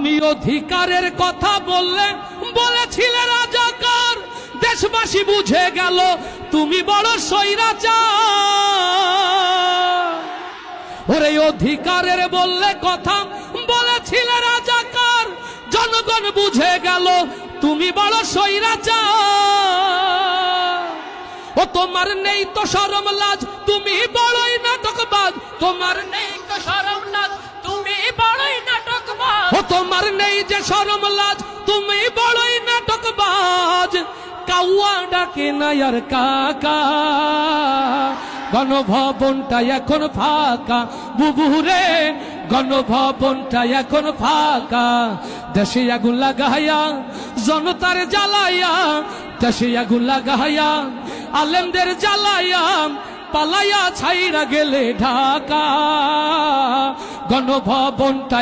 তুমি অধিকারের কথা বললে, বলেছিলে রাজাকার, দেশবাসী বুঝে গেল তুমি বড় স্বৈরাচার। ওরে অধিকারের বললে কথা, বলেছিলে রাজাকার, জনগণ বুঝে গেল তুমি বড় স্বৈরাচার। ও তোমার নেই তো শরম লাজ, তুমি বড়ই নাটকবাজ। তোমার নেই তো শরম লাজ, তুমি বড়ই নাটকবাজ। ও তোমার নেই যে শরম লাজ, তুমি বড়ই নাটকবাজ। কাউয়া ডাকে না আর কাকা, গণভবনটা এখন ফাঁকা। বুবুরে গণভবনটা এখন ফাঁকা। দেশে আগুন লাগাইয়া জনতার জ্বালাইয়া, দেশে আগুন লাগাইয়া আলেমদের জ্বালাইয়া, পালাইয়া ছাইরা গেলে ঢাকা। গণভবনটা